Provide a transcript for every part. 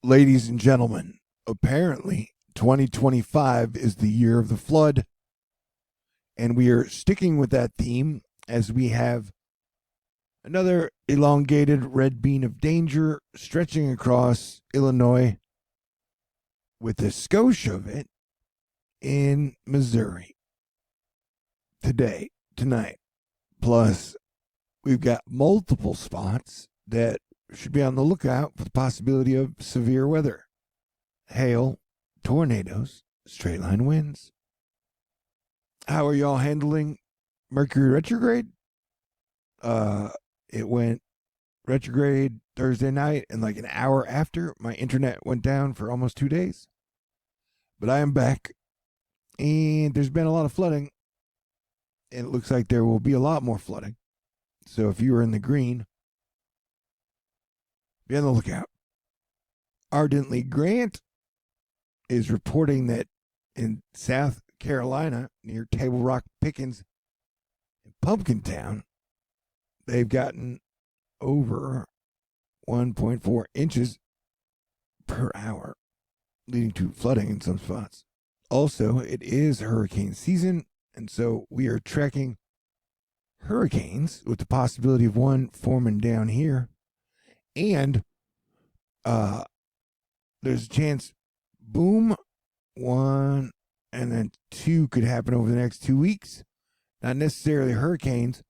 Ladies and gentlemen, apparently 2025 is the year of the flood, and we are sticking with that theme as we have another elongated red bean of danger stretching across Illinois with the Scotia of it in Missouri. Tonight. Plus, we've got multiple spots that should be on the lookout for the possibility of severe weather, hail, tornadoes, straight line winds. How are y'all handling Mercury retrograde? It went retrograde Thursday night, and like an hour after, my internet went down for almost 2 days. But I am back, and there's been a lot of flooding, and it looks like there will be a lot more flooding. So if you are in the green, be on the lookout. Ardently Grant is reporting that in South Carolina, near Table Rock Pickens, Pumpkin Town, they've gotten over 1.4 inches per hour, leading to flooding in some spots. Also, it is hurricane season, and so we are tracking hurricanes with the possibility of one forming down here. And there's a chance, boom, one, and then two could happen over the next 2 weeks. Not necessarily hurricanes,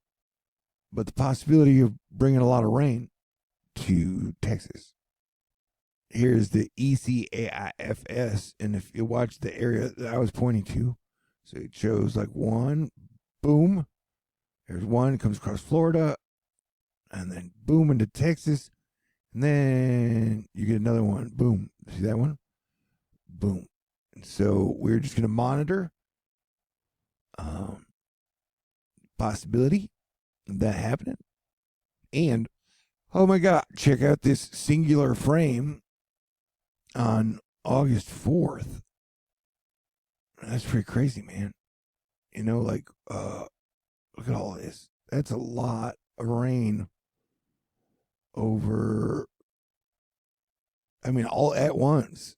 but the possibility of bringing a lot of rain to Texas. Here's the ECAIFS, and if you watch the area that I was pointing to, so it shows like one, boom, there's one, comes across Florida, and then boom into Texas, and then you get another one, boom. See that one? Boom. And so we're just going to monitor possibility of that happening. And, oh my God, check out this singular frame on August 4th. That's pretty crazy, man. You know, like, look at all this. That's a lot of rain over, I mean, all at once.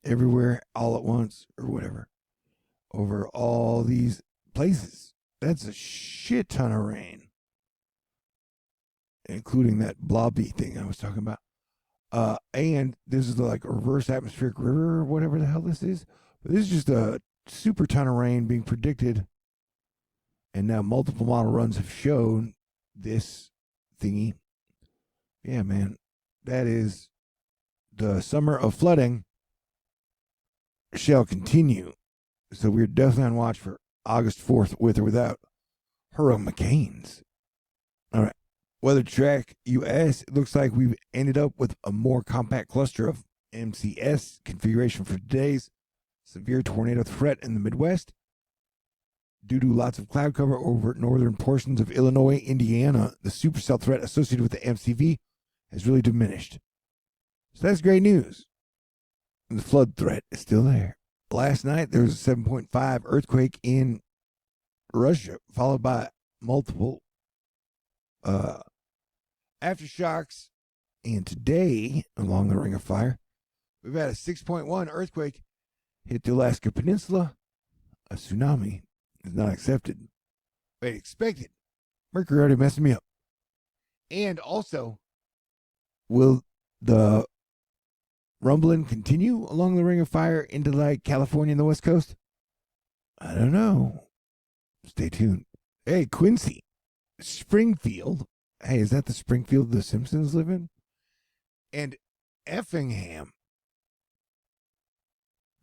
Everywhere, all at once, or whatever. Over all these places. That's a shit ton of rain. Including that blobby thing I was talking about. And this is like a reverse atmospheric river, or whatever the hell this is. But this is just a super ton of rain being predicted. And now multiple model runs have shown this thingy. Yeah, man. That is the summer of flooding shall continue. So we're definitely on watch for August 4th with or without hurricanes. All right. Weather Track US, it looks like we've ended up with a more compact cluster of MCS configuration for today's severe tornado threat in the Midwest. Due to lots of cloud cover over northern portions of Illinois, Indiana, the supercell threat associated with the MCV has really diminished. So that's great news. The flood threat is still there. Last night, there was a 7.5 earthquake in Russia, followed by multiple aftershocks. And today, along the Ring of Fire, we've had a 6.1 earthquake hit the Alaska Peninsula. A tsunami is not accepted, but expected. Mercury already messing me up. And also, will the rumbling continue along the Ring of Fire into like California and the West Coast? I don't know. Stay tuned. Hey, Quincy, Springfield. Hey, is that the Springfield the Simpsons live in? And Effingham.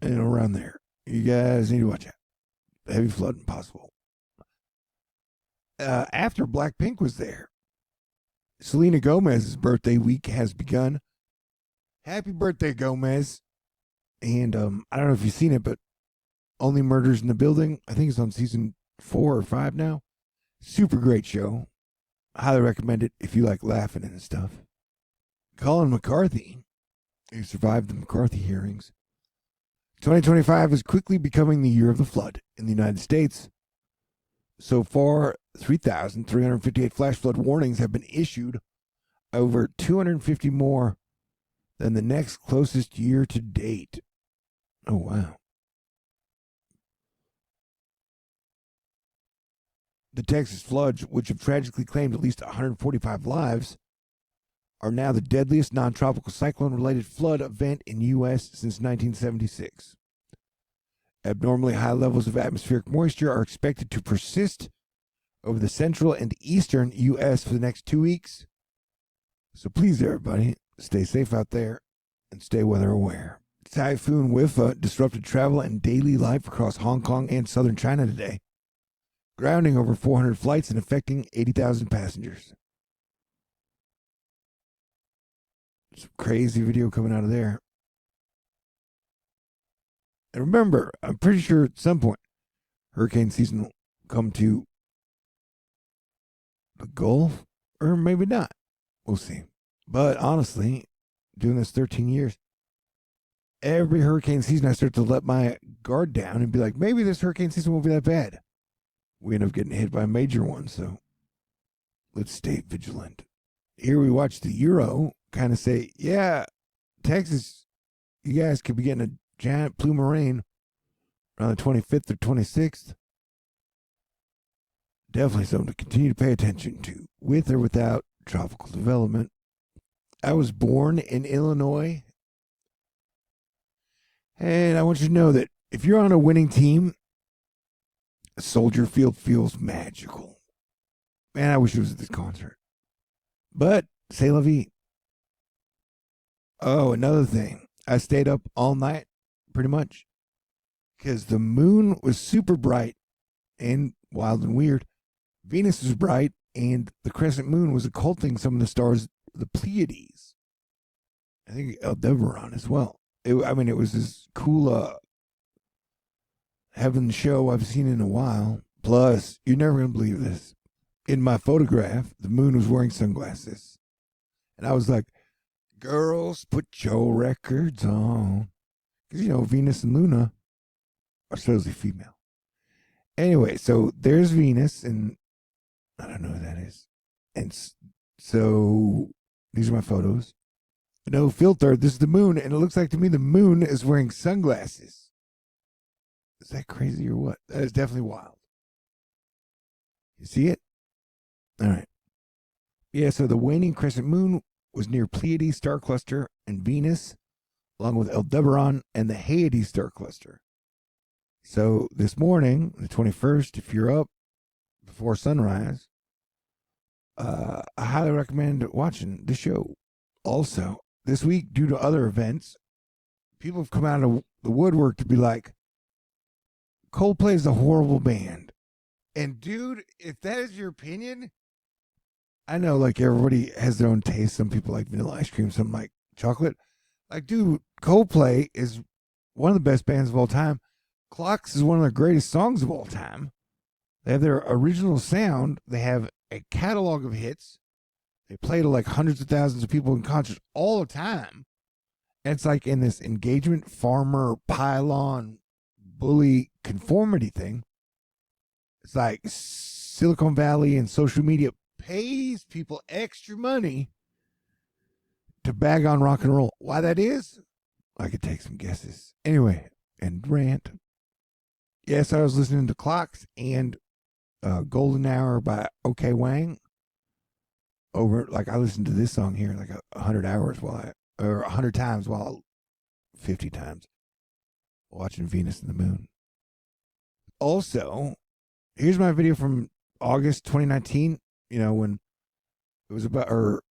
And around there. You guys need to watch out. Heavy flooding possible. After Blackpink was there, Selena Gomez's birthday week has begun. Happy birthday, Gomez. And I don't know if you've seen it, but Only Murders in the Building, I think it's on season 4 or 5 now. Super great show. Highly recommend it if you like laughing and stuff. Colin McCarthy, who survived the McCarthy hearings. 2025 is quickly becoming the year of the flood in the United States. So far, 3,358 flash flood warnings have been issued. Over 250 more than the next closest year to date. Oh, wow. The Texas floods, which have tragically claimed at least 145 lives, are now the deadliest non-tropical cyclone-related flood event in U.S. since 1976. Abnormally high levels of atmospheric moisture are expected to persist over the central and eastern U.S. for the next 2 weeks. So please, everybody, stay safe out there and stay weather aware. Typhoon Wifa disrupted travel and daily life across Hong Kong and southern China today, grounding over 400 flights and affecting 80,000 passengers. Some crazy video coming out of there. And remember, I'm pretty sure at some point hurricane season will come to the Gulf, or maybe not. We'll see. But honestly, doing this 13 years, every hurricane season I start to let my guard down and be like, maybe this hurricane season won't be that bad. We end up getting hit by a major one, so let's stay vigilant. Here we watch the Euro kind of say, yeah, Texas, you guys could be getting a giant plume of rain around the 25th or 26th. Definitely something to continue to pay attention to, with or without tropical development. I was born in Illinois, and I want you to know that if you're on a winning team, Soldier Field feels magical. Man, I wish it was at this concert. But, c'est la vie. Oh, another thing. I stayed up all night, pretty much, because the moon was super bright and wild and weird. Venus was bright, and the crescent moon was occulting some of the stars, the Pleiades. I think Aldebaran as well. It was this cool heaven show I've seen in a while. Plus, you're never going to believe this. In my photograph, the moon was wearing sunglasses. And I was like, girls, put your records on. Because, Venus and Luna are supposedly female. Anyway, so there's Venus, and I don't know who that is. And so these are my photos. No filter, this is the moon, and it looks like to me the moon is wearing sunglasses. Is that crazy or what? That is definitely wild. You see it? All right. Yeah, so the waning crescent moon was near Pleiades star cluster and Venus, along with Aldebaran and the Hyades star cluster. So this morning, the 21st, if you're up before sunrise, I highly recommend watching the show. Also, this week, due to other events, people have come out of the woodwork to be like, Coldplay is a horrible band. And dude, if that is your opinion, I know like everybody has their own taste. Some people like vanilla ice cream, some like chocolate. Like, dude, Coldplay is one of the best bands of all time. Clocks is one of the greatest songs of all time. They have their original sound. They have a catalog of hits. They play to like hundreds of thousands of people in concerts all the time. And it's like in this engagement farmer pylon bully conformity thing. It's like Silicon Valley and social media pays people extra money to bag on rock and roll. Why that is? I could take some guesses. Anyway, and rant. Yes, I was listening to Clocks and Golden Hour by OK Wang. I listened to this song here like 100 hours or 100 times 50 times watching Venus and the Moon. Also, here's my video from August 2019, when it was about, or